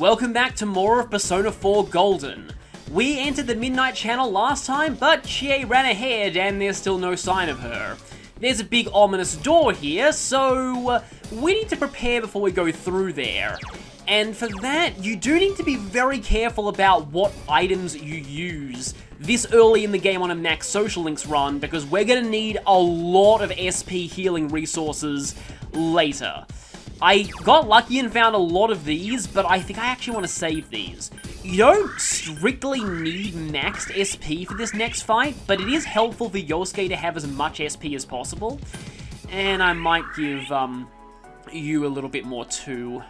Welcome back to more of Persona 4 Golden. We entered the Midnight Channel last time, but Chie ran ahead and there's still no sign of her. There's a big ominous door here, so we need to prepare before we go through there. And for that, you do need to be very careful about what items you use this early in the game on a max social links run, because we're going to need a lot of SP healing resources later. I got lucky and found a lot of these, but I think I actually want to save these. You don't strictly need maxed SP for this next fight, but it is helpful for Yosuke to have as much SP as possible. And I might give you a little bit more too.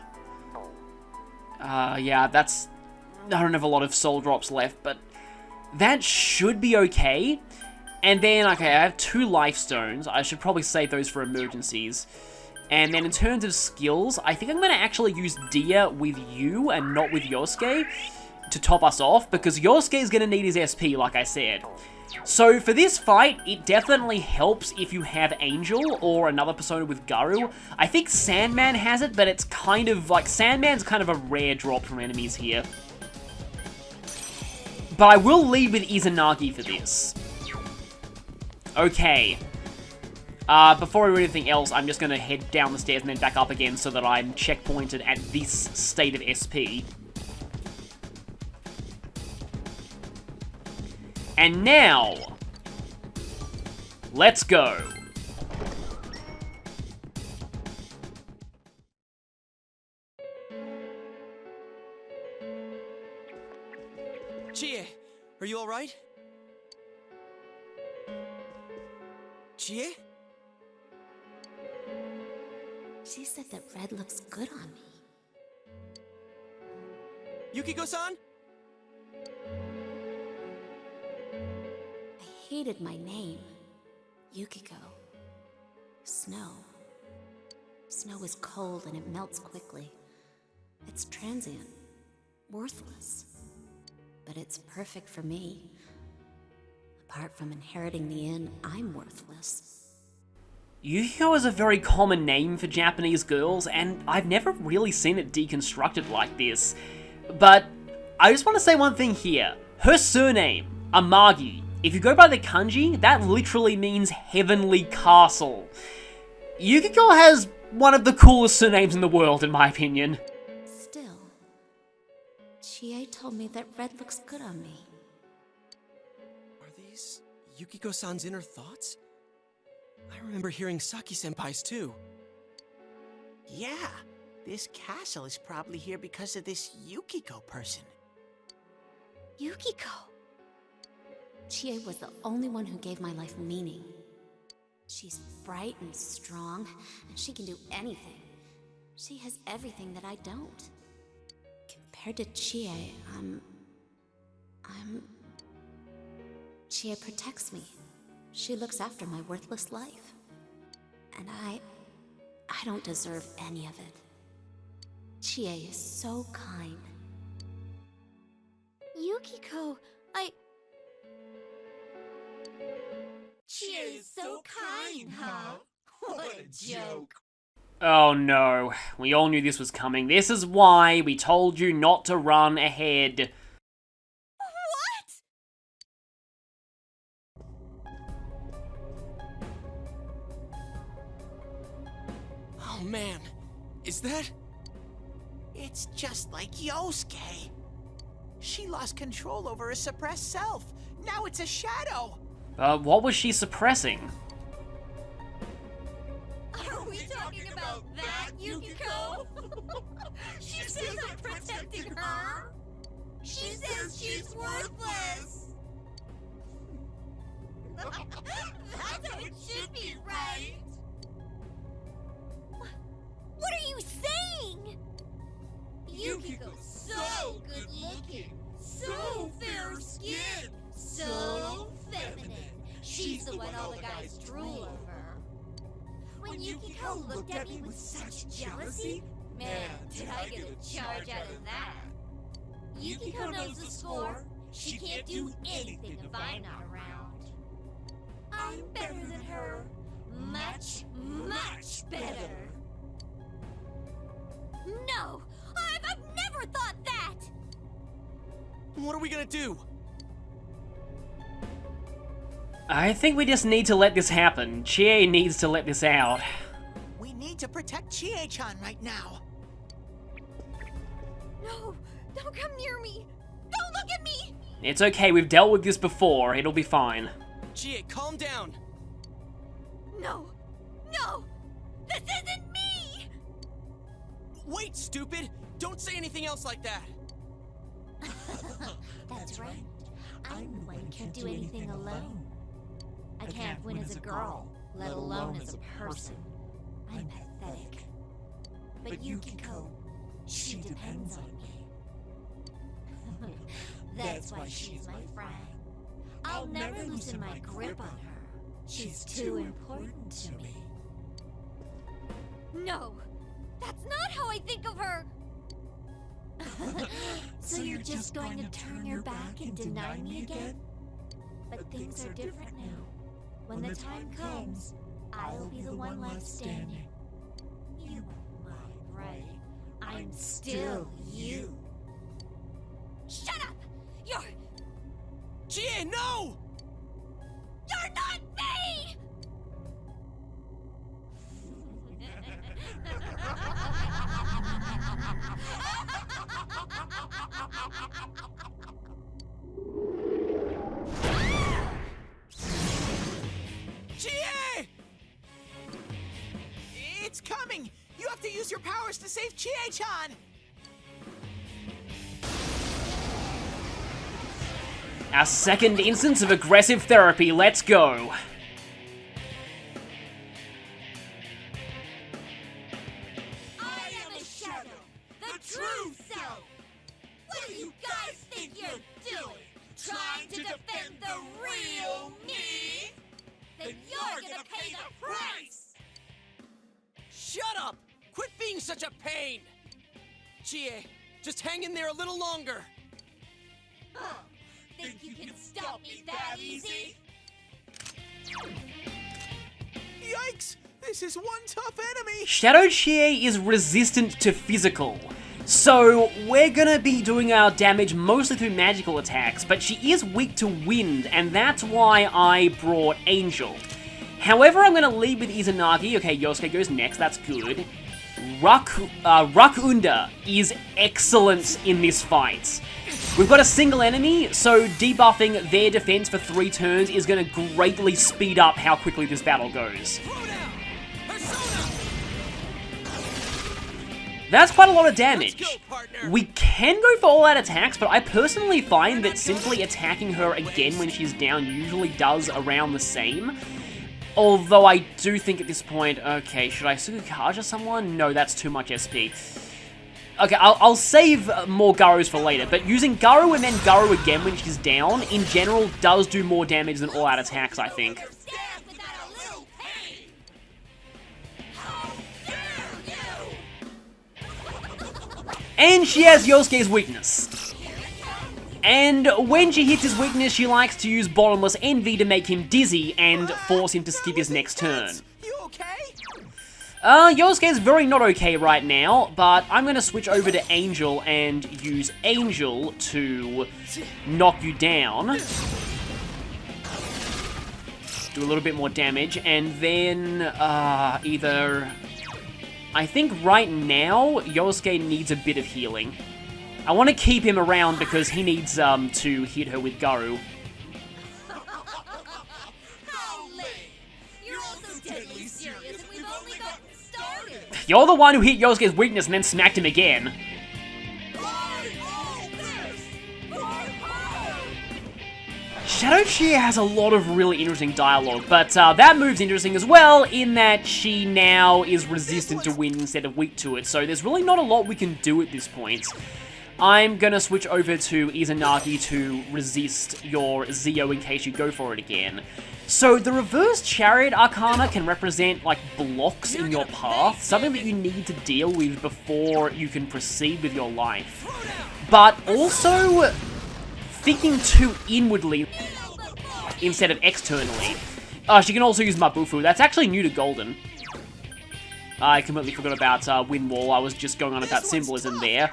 Yeah, that's... I don't have a lot of soul drops left, but that should be okay. And then, okay, I have 2 life stones. I should probably save those for emergencies. And then in terms of skills, I think I'm going to actually use Dia with you and not with Yosuke to top us off, because Yosuke is going to need his SP, like I said. So for this fight, it definitely helps if you have Angel or another Persona with Garu. I think Sandman has it, but it's kind of like, Sandman's kind of a rare drop from enemies here. But I will lead with Izanagi for this. Okay. Before I do anything else, I'm just going to head down the stairs and then back up again so that I'm checkpointed at this state of SP. And now, let's go. Chie, are you alright? Chie? She said that red looks good on me. Yukiko-san? I hated my name. Yukiko. Snow. Snow is cold and it melts quickly. It's transient. Worthless. But it's perfect for me. Apart from inheriting the inn, I'm worthless. Yukiko is a very common name for Japanese girls, and I've never really seen it deconstructed like this. But I just want to say one thing here. Her surname, Amagi, if you go by the kanji, that literally means heavenly castle. Yukiko has one of the coolest surnames in the world, in my opinion. Still, Chie told me that red looks good on me. Are these Yukiko-san's inner thoughts? I remember hearing Saki-senpai's too. Yeah, this castle is probably here because of this Yukiko person. Yukiko! Chie was the only one who gave my life meaning. She's bright and strong, and she can do anything. She has everything that I don't. Compared to Chie, Chie protects me. She looks after my worthless life. And I don't deserve any of it. Chie is so kind. Yukiko, Chie is so kind, huh? What a joke. Oh no, we all knew this was coming. This is why we told you not to run ahead. Oh man, is that? It's just like Yosuke. She lost control over her suppressed self. Now it's a shadow. What was she suppressing? Are we talking about that, Yukiko? She says I'm protecting her. She says she's worthless. That's how it should be, right? What are you saying? Yukiko's so good looking, so fair skinned, so feminine. She's the one all the guys drool over. When Yukiko looked at me with such jealousy, man, did I get a charge out of that. Yukiko knows the score. She can't do anything if I'm not around. I'm better than her. Much, much better. No! I've never thought that! What are we gonna do? I think we just need to let this happen. Chie needs to let this out. We need to protect Chie-chan right now. No, don't come near me. Don't look at me. It's okay, we've dealt with this before. It'll be fine. Chie, calm down. No, no, this isn't me. Wait, stupid! Don't say anything else like that. That's right. I'm the one who can't do anything alone. I can't win as a girl, let alone as a person. I'm pathetic. But Yukiko, she depends on me. That's why she's my friend. I'll never loosen my grip on her. She's too important to me. No, that's not how I think of her. So you're just going to turn your back and deny me again? But things are different now. When the time comes, I'll be the one left standing. You won't mind, right? I'm still you. Shut up! You're Chie, no! not me! Chie! It's coming! You have to use your powers to save Chie-chan! Our second instance of aggressive therapy, let's go. I am a shadow, the true self. What do you guys think you're doing? Trying to defend the real me? Then you're gonna pay the price! Shut up! Quit being such a pain! Chie, just hang in there a little longer. Think you can stop me that easy? Yikes! This is one tough enemy! Shadow Chie is resistant to physical, so we're gonna be doing our damage mostly through magical attacks, but she is weak to wind, and that's why I brought Angel. However, I'm gonna lead with Izanagi. Okay, Yosuke goes next, that's good. Rakunda is excellent in this fight. We've got a single enemy, so debuffing their defense for 3 turns is going to greatly speed up how quickly this battle goes. That's quite a lot of damage. Let's go, partner. We can go for all-out attacks, but I personally find that simply attacking her again when she's down usually does around the same. Although I do think at this point, okay, should I Sukukaja someone? No, that's too much SP. Okay, I'll save more Garus for later, but using Garu and then Garu again when she's down, in general, does do more damage than all-out attacks, I think. And she has Yosuke's weakness. And when she hits his weakness, she likes to use Bottomless Envy to make him dizzy and force him to skip his next turn. You okay? Yosuke is very not okay right now, but I'm going to switch over to Angel and use Angel to knock you down. Do a little bit more damage, and then either... I think right now, Yosuke needs a bit of healing. I want to keep him around because he needs to hit her with Garu. How lame! You're also deadly serious and we've only gotten started! You're the one who hit Yosuke's weakness and then smacked him again. Shadow Chie has a lot of really interesting dialogue, but that move's interesting as well in that she now is resistant to wind instead of weak to it, so there's really not a lot we can do at this point. I'm gonna switch over to Izanagi to resist your Zio in case you go for it again. So the reverse chariot arcana can represent like blocks in your path, something that you need to deal with before you can proceed with your life. But also thinking too inwardly instead of externally. She can also use Mabufu. That's actually new to Golden. I completely forgot about Wind Wall. I was just going on about symbolism there.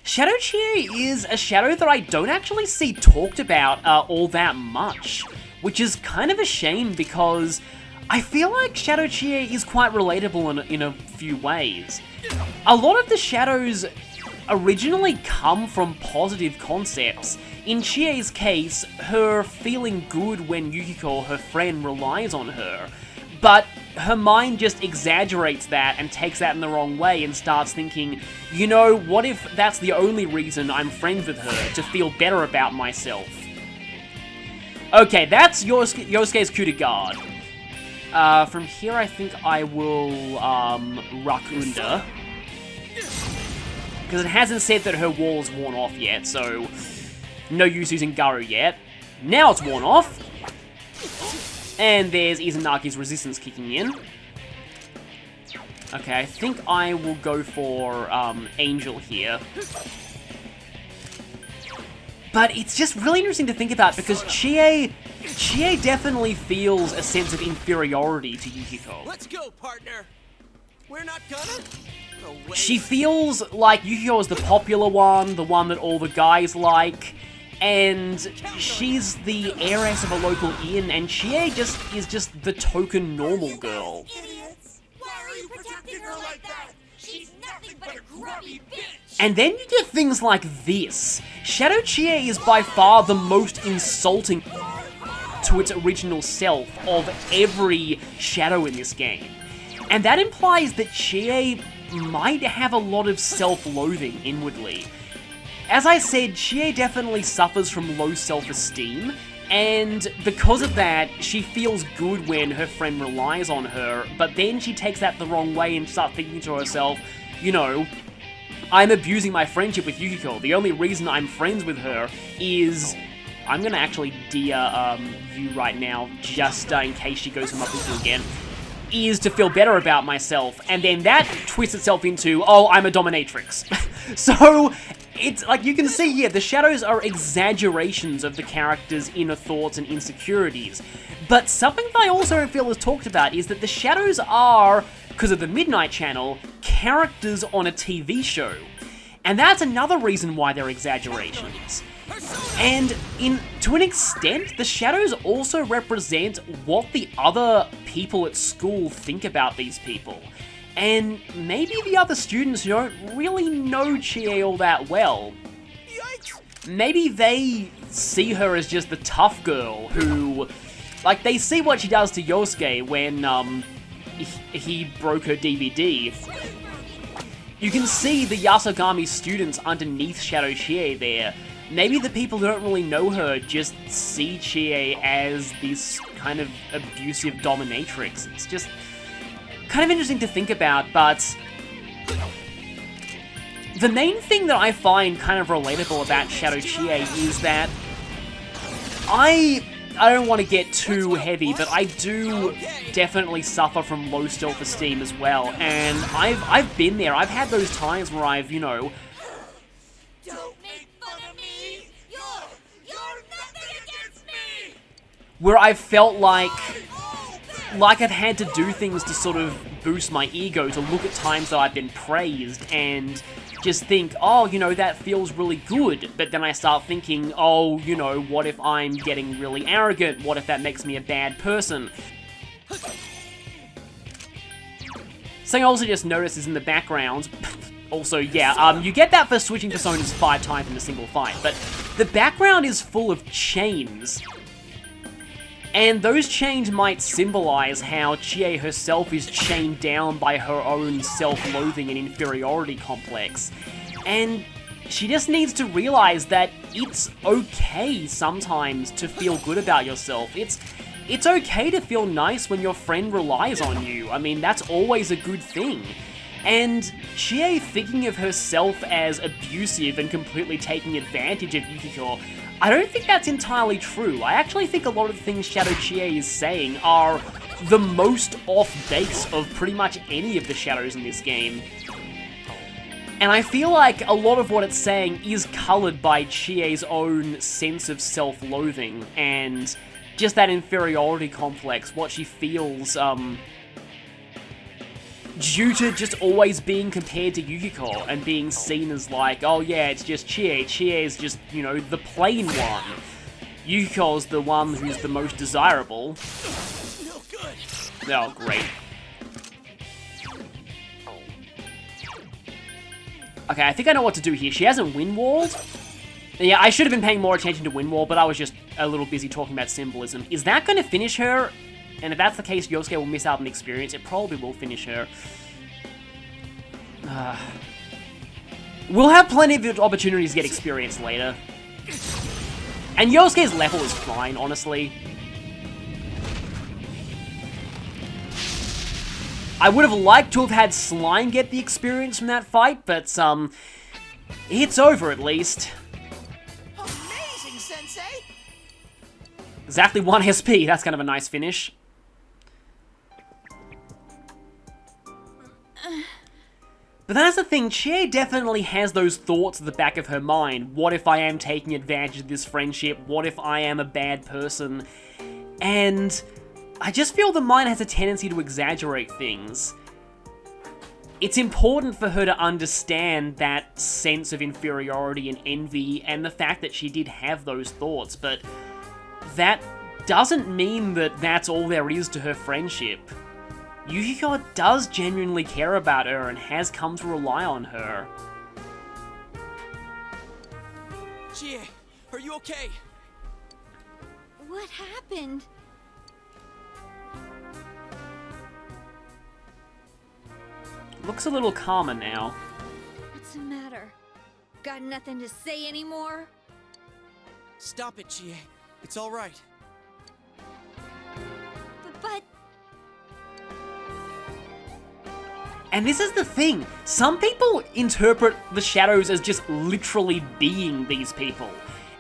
Shadow Chie is a shadow that I don't actually see talked about all that much, which is kind of a shame because I feel like Shadow Chie is quite relatable in a few ways. A lot of the shadows originally come from positive concepts. In Chie's case, her feeling good when Yukiko, her friend, relies on her, but her mind just exaggerates that and takes that in the wrong way and starts thinking, you know, what if that's the only reason I'm friends with her, to feel better about myself? Okay, that's Yosuke's coup de garde. From here I think I will, ruck under. Because it hasn't said that her wall is worn off yet, so no use using Garu yet. Now it's worn off. And there's Izunagi's resistance kicking in. Okay, I think I will go for Angel here. But it's just really interesting to think about because Chie definitely feels a sense of inferiority to Yukiko. Let's go, partner. We're not gonna. No way. She feels like Yukiko is the popular one, the one that all the guys like, and she's the heiress of a local inn, and Chie is just the token normal girl. Idiots! Why are you protecting her like that? She's nothing but a grubby bitch! And then you get things like this. Shadow Chie is by far the most insulting to its original self of every shadow in this game. And that implies that Chie might have a lot of self-loathing inwardly. As I said, Chie definitely suffers from low self-esteem, and because of that, she feels good when her friend relies on her, but then she takes that the wrong way and starts thinking to herself, you know, I'm abusing my friendship with Yukiko. The only reason I'm friends with her is... I'm gonna actually dear you right now, just in case she goes from up with you again, is to feel better about myself, and then that twists itself into, oh, I'm a dominatrix. So, it's like you can see here, the shadows are exaggerations of the character's inner thoughts and insecurities. But something that I also don't feel is talked about is that the shadows are, because of the Midnight Channel, characters on a TV show. And that's another reason why they're exaggerations. And to an extent, the shadows also represent what the other people at school think about these people. And maybe the other students who don't really know Chie all that well. Maybe they see her as just the tough girl who... Like, they see what she does to Yosuke when, he broke her DVD. You can see the Yasogami students underneath Shadow Chie there. Maybe the people who don't really know her just see Chie as this kind of abusive dominatrix. It's just kind of interesting to think about, but the main thing that I find kind of relatable about Shadow Chie is that I don't want to get too heavy, but I do definitely suffer from low self-esteem as well, and I've been there. I've had those times where I've, you know, Don't make fun of me! You're nothing against me! where I've felt like I've had to do things to sort of boost my ego, to look at times that I've been praised and just think, oh, you know, that feels really good. But then I start thinking, oh, you know, what if I'm getting really arrogant? What if that makes me a bad person? Something I also just noticed is in the background, also, yeah, you get that for switching personas 5 times in a single fight, but the background is full of chains. And those chains might symbolize how Chie herself is chained down by her own self-loathing and inferiority complex. And she just needs to realize that it's okay sometimes to feel good about yourself. It's okay to feel nice when your friend relies on you. I mean, that's always a good thing. And Chie thinking of herself as abusive and completely taking advantage of Yukiko, I don't think that's entirely true. I actually think a lot of the things Shadow Chie is saying are the most off base of pretty much any of the shadows in this game. And I feel like a lot of what it's saying is colored by Chie's own sense of self-loathing and just that inferiority complex, what she feels, due to just always being compared to Yukiko and being seen as like, oh yeah, it's just Chie. Chie's just, you know, the plain one. Yukiko's the one who's the most desirable. No good. Oh, great. Okay, I think I know what to do here. She hasn't wind-walled. Yeah, I should have been paying more attention to wind-wall, but I was just a little busy talking about symbolism. Is that going to finish her? And if that's the case, Yosuke will miss out on the experience. It probably will finish her. We'll have plenty of opportunities to get experience later. And Yosuke's level is fine, honestly. I would have liked to have had Slime get the experience from that fight, but, it's over at least. Amazing, Sensei! Exactly 1 SP, that's kind of a nice finish. But that's the thing, Chie definitely has those thoughts at the back of her mind. What if I am taking advantage of this friendship? What if I am a bad person? And I just feel the mind has a tendency to exaggerate things. It's important for her to understand that sense of inferiority and envy and the fact that she did have those thoughts, but that doesn't mean that that's all there is to her friendship. Yukiko does genuinely care about her and has come to rely on her. Chie, are you okay? What happened? Looks a little calmer now. What's the matter? Got nothing to say anymore? Stop it, Chie. It's all right. But And this is the thing, some people interpret the shadows as just literally being these people,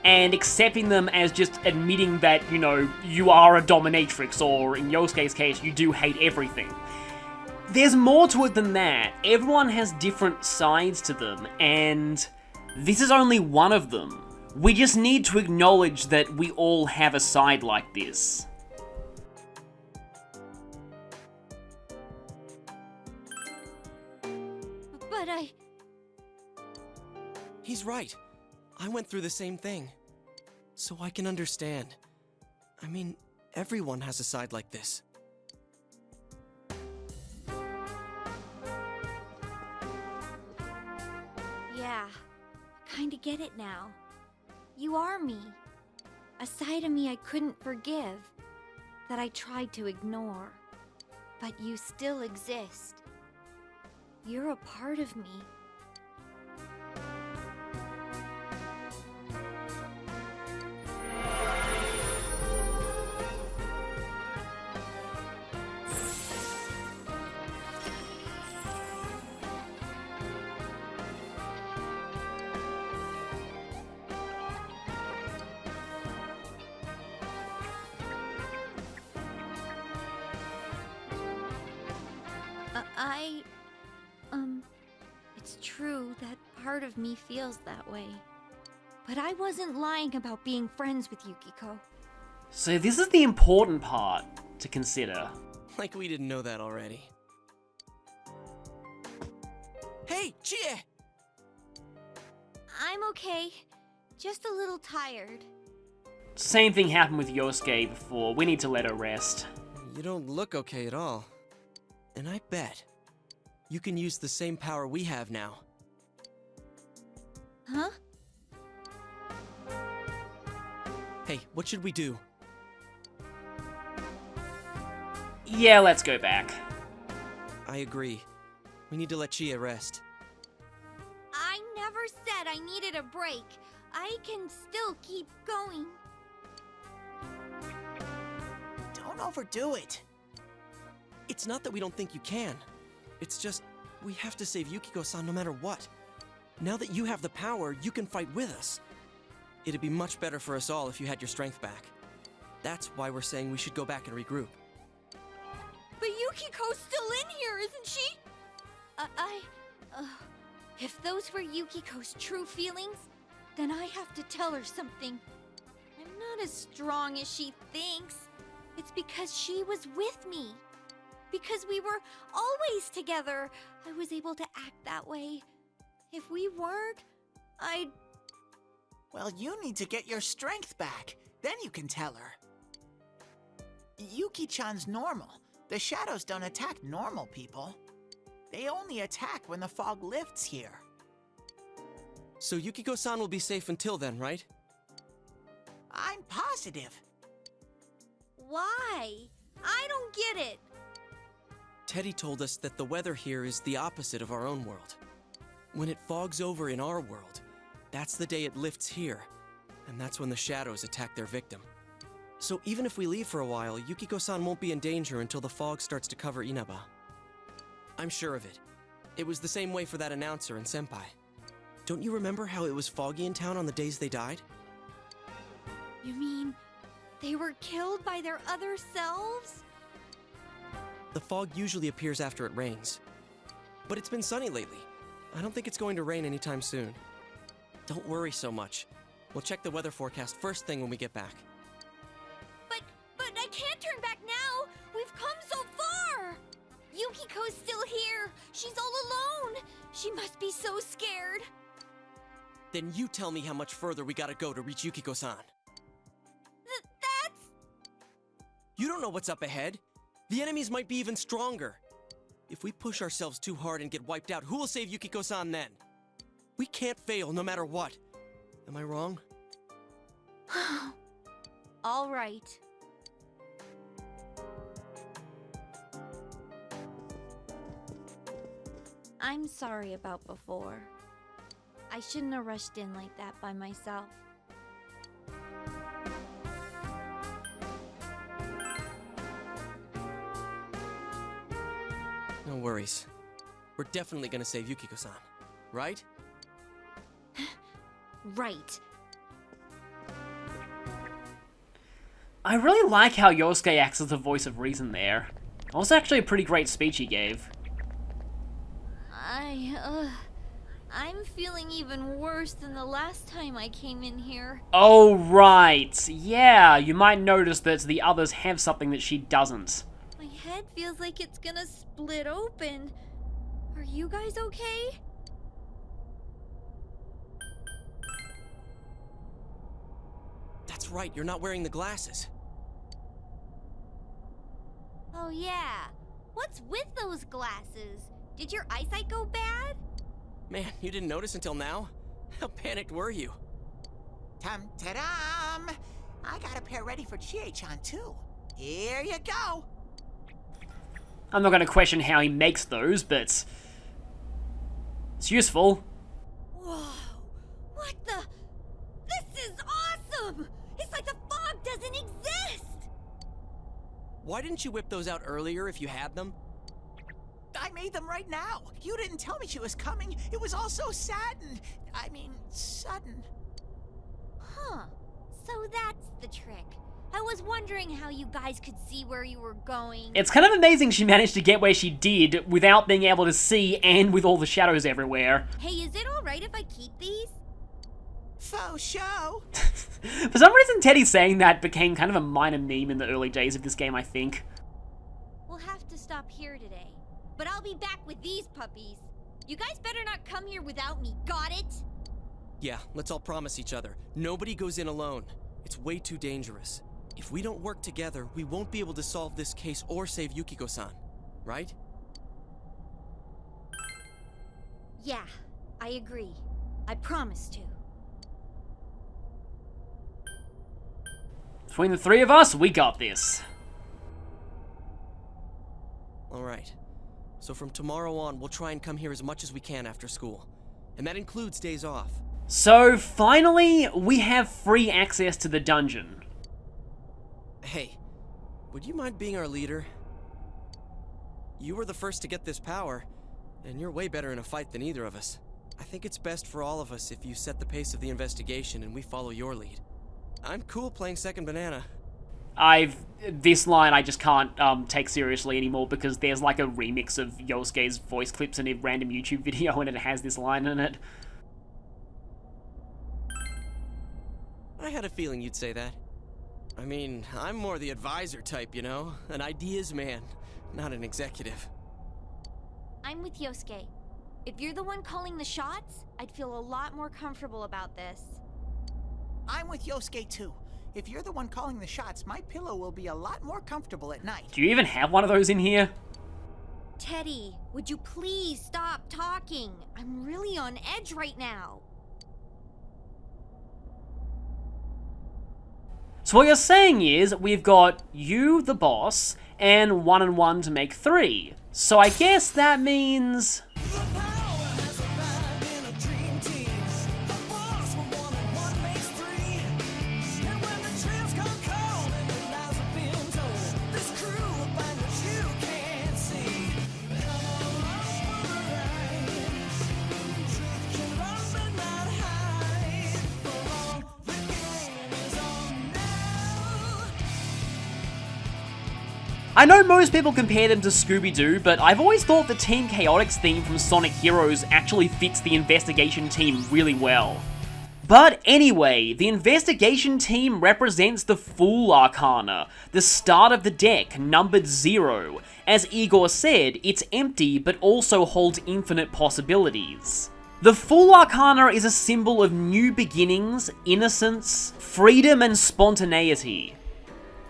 and accepting them as just admitting that, you know, you are a dominatrix, or in Yosuke's case, you do hate everything. There's more to it than that. Everyone has different sides to them, and this is only one of them. We just need to acknowledge that we all have a side like this. He's right. I went through the same thing. So I can understand. I mean, everyone has a side like this. yeah, kinda get it now. You are me. A side of me I couldn't forgive, that I tried to ignore. But you still exist. You're a part of me. It's true that part of me feels that way. But I wasn't lying about being friends with Yukiko. So this is the important part to consider. Like we didn't know that already. Hey, Chie! I'm okay. Just a little tired. Same thing happened with Yosuke before. We need to let her rest. You don't look okay at all. And I bet you can use the same power we have now. Huh? Hey, what should we do? Yeah, let's go back. I agree. We need to let Chie rest. I never said I needed a break. I can still keep going. Don't overdo it. It's not that we don't think you can. It's just, we have to save Yukiko-san no matter what. Now that you have the power, you can fight with us. It'd be much better for us all if you had your strength back. That's why we're saying we should go back and regroup. But Yukiko's still in here, isn't she? If those were Yukiko's true feelings, then I have to tell her something. I'm not as strong as she thinks. It's because she was with me. Because we were always together, I was able to act that way. If we weren't, I'd... Well, you need to get your strength back. Then you can tell her. Yuki-chan's normal. The shadows don't attack normal people. They only attack when the fog lifts here. So Yukiko-san will be safe until then, right? I'm positive. Why? I don't get it. Teddy told us that the weather here is the opposite of our own world. When it fogs over in our world, that's the day it lifts here, and that's when the shadows attack their victim. So even if we leave for a while, Yukiko-san won't be in danger until the fog starts to cover Inaba. I'm sure of it. It was the same way for that announcer and Senpai. Don't you remember how it was foggy in town on the days they died? You mean they were killed by their other selves? The fog usually appears after it rains. But it's been sunny lately. I don't think it's going to rain anytime soon. Don't worry so much. We'll check the weather forecast first thing when we get back. But I can't turn back now. We've come so far. Yukiko's still here. She's all alone. She must be so scared. Then you tell me how much further we gotta go to reach Yukiko-san. That's... You don't know what's up ahead. The enemies might be even stronger. If we push ourselves too hard and get wiped out, who will save Yukiko-san then? We can't fail no matter what. Am I wrong? All right. I'm sorry about before. I shouldn't have rushed in like that by myself. No worries. We're definitely gonna save Yukiko-san, right? Right. I really like how Yosuke acts as the voice of reason there. That was actually a pretty great speech he gave. I'm feeling even worse than the last time I came in here. Oh, right. Yeah, you might notice that the others have something that she doesn't. My head feels like it's gonna split open. Are you guys okay? That's right, you're not wearing the glasses. Oh yeah. What's with those glasses? Did your eyesight go bad? Man, you didn't notice until now? How panicked were you? Tum-ta-dum! I got a pair ready for Chie-chan, too. Here you go! I'm not going to question how he makes those, but it's useful. Whoa! What the? This is awesome! It's like the fog doesn't exist! Why didn't you whip those out earlier if you had them? I made them right now. You didn't tell me she was coming. It was all so sudden. Huh. So that's the trick. I was wondering how you guys could see where you were going. It's kind of amazing she managed to get where she did without being able to see and with all the shadows everywhere. Hey, is it alright if I keep these? Faux show. For some reason, Teddy saying that became kind of a minor meme in the early days of this game, I think. We'll have to stop here today. But I'll be back with these puppies. You guys better not come here without me, got it? Yeah, let's all promise each other. Nobody goes in alone. It's way too dangerous. If we don't work together, we won't be able to solve this case or save Yukiko-san, right? Yeah, I agree. I promise to. Between the three of us, we got this. Alright. So from tomorrow on, we'll try and come here as much as we can after school. And that includes days off. So, finally, we have free access to the dungeon. Hey, would you mind being our leader? You were the first to get this power, and you're way better in a fight than either of us. I think it's best for all of us if you set the pace of the investigation and we follow your lead. I'm cool playing second banana. This line I just can't take seriously anymore because there's like a remix of Yosuke's voice clips in a random YouTube video and it has this line in it. I had a feeling you'd say that. I mean, I'm more the advisor type, you know? An ideas man. not an executive. I'm with Yosuke. If you're the one calling the shots, I'd feel a lot more comfortable about this. I'm with Yosuke too. If you're the one calling the shots, my pillow will be a lot more comfortable at night. Do you even have one of those in here? Teddy, would you please stop talking? I'm really on edge right now. So what you're saying is, we've got you, the boss, and 1 and 1 to make 3. So I guess that means... I know most people compare them to Scooby-Doo, but I've always thought the Team Chaotix theme from Sonic Heroes actually fits the investigation team really well. But anyway, the investigation team represents the Fool Arcana, the start of the deck, numbered 0. As Igor said, it's empty, but also holds infinite possibilities. The Fool Arcana is a symbol of new beginnings, innocence, freedom, and spontaneity.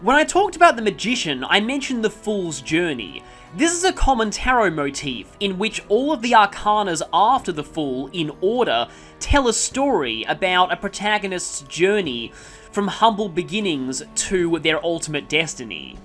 When I talked about the Magician, I mentioned the Fool's Journey. This is a common tarot motif, in which all of the arcanas after the Fool, in order, tell a story about a protagonist's journey from humble beginnings to their ultimate destiny,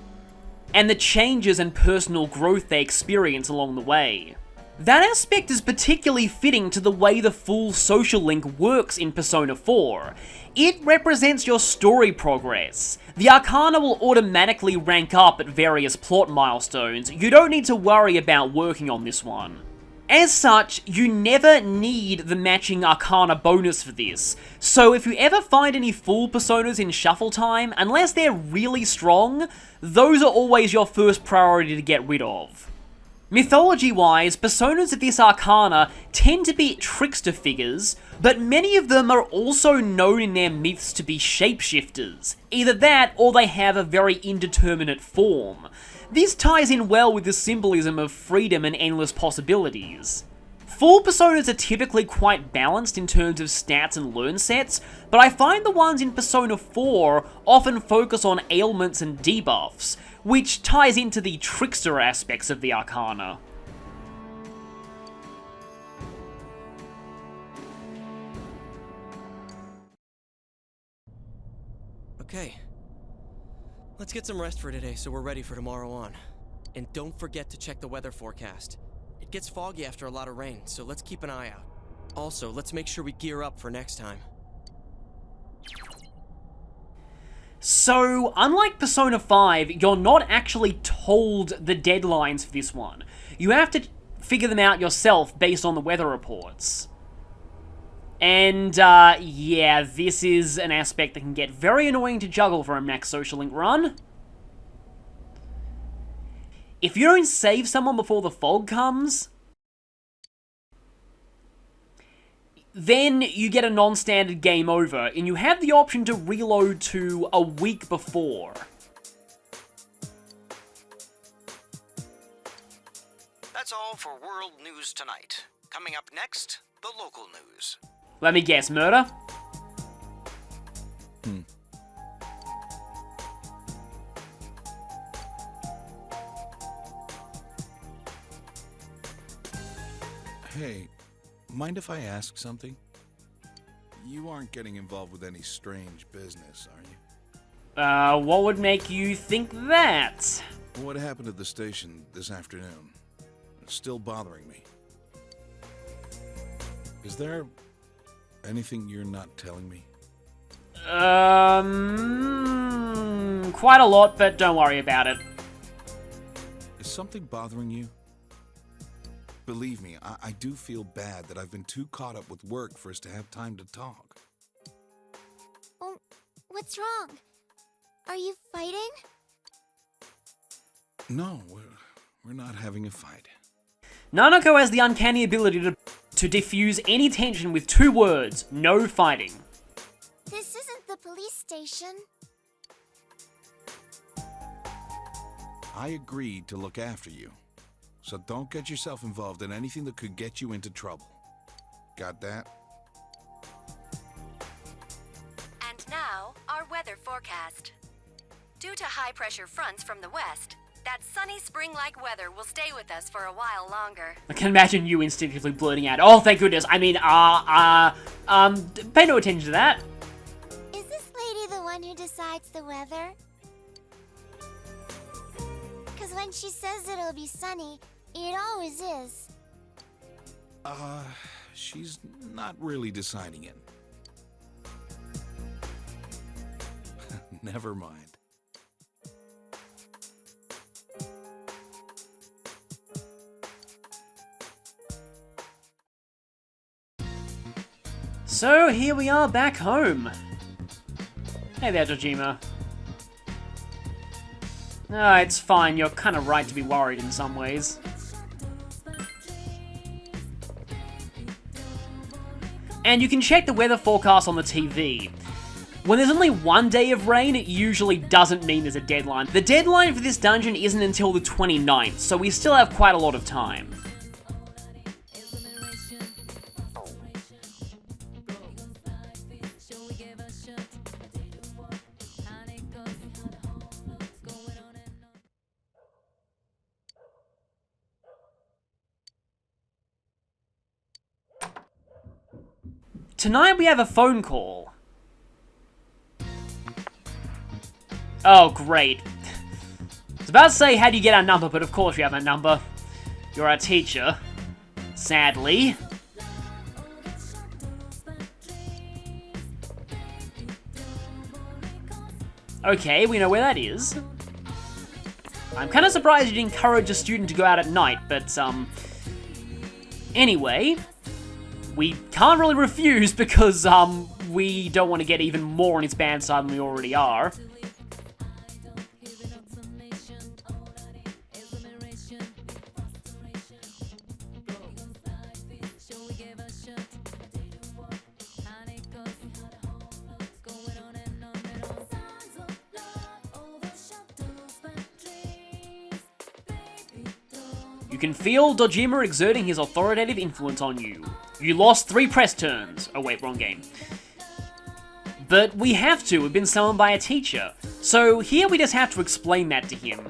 and the changes and personal growth they experience along the way. That aspect is particularly fitting to the way the Fool social link works in Persona 4. It represents your story progress. The Arcana will automatically rank up at various plot milestones. You don't need to worry about working on this one. As such, you never need the matching Arcana bonus for this, so if you ever find any Fool Personas in Shuffle Time, unless they're really strong, those are always your first priority to get rid of. Mythology-wise, personas of this arcana tend to be trickster figures, but many of them are also known in their myths to be shapeshifters. Either that, or they have a very indeterminate form. This ties in well with the symbolism of freedom and endless possibilities. Fool personas are typically quite balanced in terms of stats and learn sets, but I find the ones in Persona 4 often focus on ailments and debuffs, which ties into the trickster aspects of the Arcana. Okay. Let's get some rest for today so we're ready for tomorrow on. And don't forget to check the weather forecast. It gets foggy after a lot of rain, so let's keep an eye out. Also, let's make sure we gear up for next time. So, unlike Persona 5, you're not actually told the deadlines for this one. You have to figure them out yourself based on the weather reports. And, yeah, this is an aspect that can get very annoying to juggle for a max social link run. If you don't save someone before the fog comes, then you get a non-standard game over, and you have the option to reload to a week before. That's all for World News Tonight. Coming up next, the local news. Let me guess, murder? Hey, mind if I ask something? You aren't getting involved with any strange business, are you? What would make you think that? What happened at the station this afternoon? It's still bothering me. Is there anything you're not telling me? Quite a lot, but don't worry about it. Is something bothering you? Believe me, I do feel bad that I've been too caught up with work for us to have time to talk. Oh, what's wrong? Are you fighting? No, we're not having a fight. Nanako has the uncanny ability to diffuse any tension with 2 words: no fighting. This isn't the police station. I agreed to look after you. So don't get yourself involved in anything that could get you into trouble. Got that? And now, our weather forecast. Due to high-pressure fronts from the west, that sunny spring-like weather will stay with us for a while longer. I can imagine you instinctively blurting out, "Oh, thank goodness, I mean, pay no attention to that." Is this lady the one who decides the weather? Because when she says it'll be sunny, it always is. She's not really deciding it. Never mind. So, here we are back home. Hey there, Dojima. No, it's fine, you're kind of right to be worried in some ways. And you can check the weather forecast on the TV. When there's only one day of rain, it usually doesn't mean there's a deadline. The deadline for this dungeon isn't until the 29th, so we still have quite a lot of time. Tonight we have a phone call. Oh, great. I was about to say, how do you get our number, but of course you have our number. You're our teacher. Sadly. Okay, we know where that is. I'm kind of surprised you'd encourage a student to go out at night, but, anyway, we can't really refuse because, we don't want to get even more on its bad side than we already are. You can feel Dojima exerting his authoritative influence on you. You lost 3 press turns. Oh wait, wrong game. But we have to, we've been summoned by a teacher. So here we just have to explain that to him.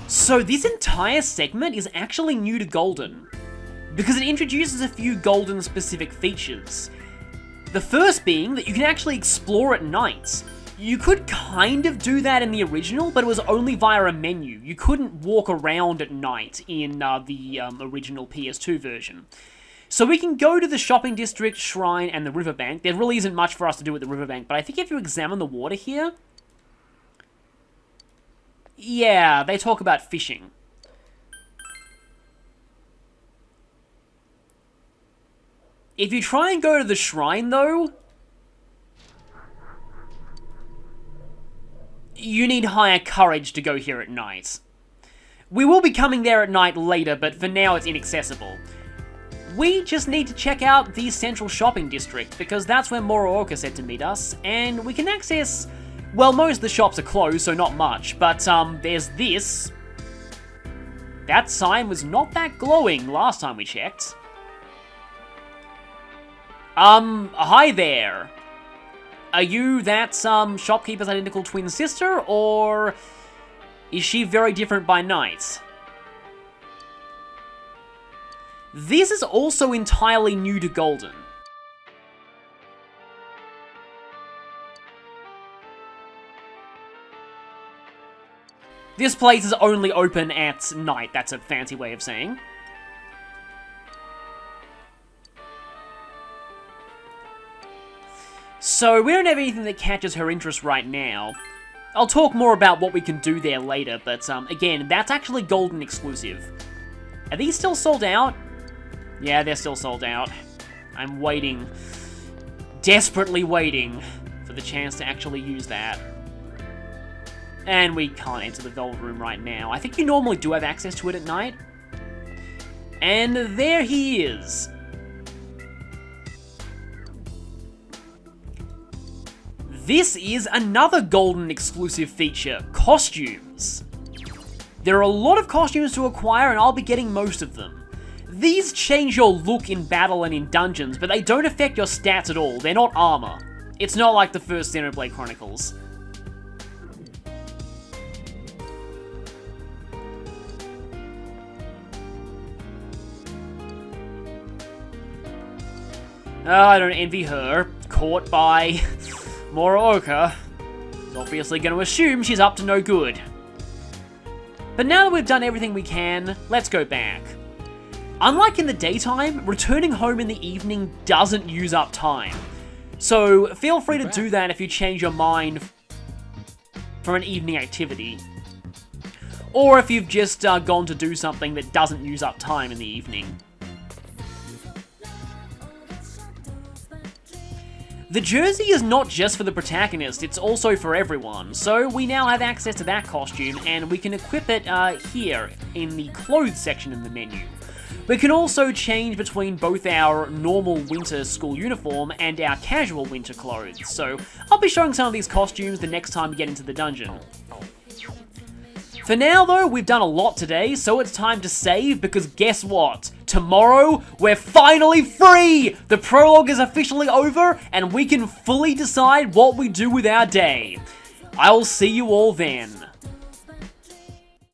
So this entire segment is actually new to Golden, because it introduces a few Golden specific features. The first being that you can actually explore at night. You could kind of do that in the original, but it was only via a menu. You couldn't walk around at night in the original PS2 version. So we can go to the shopping district, shrine, and the riverbank. There really isn't much for us to do with the riverbank, but I think if you examine the water here, yeah, they talk about fishing. If you try and go to the shrine, though, you need higher courage to go here at night. We will be coming there at night later, but for now it's inaccessible. We just need to check out the central shopping district, because that's where Moroaka said to meet us, and we can access... Well, most of the shops are closed, so not much, but there's this. That sign was not that glowing last time we checked. Hi there. Are you that, shopkeeper's identical twin sister, or is she very different by night? This is also entirely new to Golden. This place is only open at night, that's a fancy way of saying. So, we don't have anything that catches her interest right now. I'll talk more about what we can do there later, but again, that's actually Golden exclusive. Are these still sold out? Yeah, they're still sold out. I'm waiting, desperately waiting, for the chance to actually use that. And we can't enter the Velvet Room right now. I think you normally do have access to it at night. And there he is. This is another Golden exclusive feature, costumes. There are a lot of costumes to acquire and I'll be getting most of them. These change your look in battle and in dungeons, but they don't affect your stats at all. They're not armor. It's not like the first Xenoblade Chronicles. I don't envy her. Caught by Moroka. He's obviously going to assume she's up to no good. But now that we've done everything we can, let's go back. Unlike in the daytime, returning home in the evening doesn't use up time. So feel free to do that if you change your mind for an evening activity. Or if you've just gone to do something that doesn't use up time in the evening. The jersey is not just for the protagonist, it's also for everyone, so we now have access to that costume, and we can equip it here, in the clothes section in the menu. We can also change between both our normal winter school uniform and our casual winter clothes, so I'll be showing some of these costumes the next time we get into the dungeon. For now though, we've done a lot today, so it's time to save, because guess what? Tomorrow, we're finally free! The prologue is officially over, and we can fully decide what we do with our day. I will see you all then.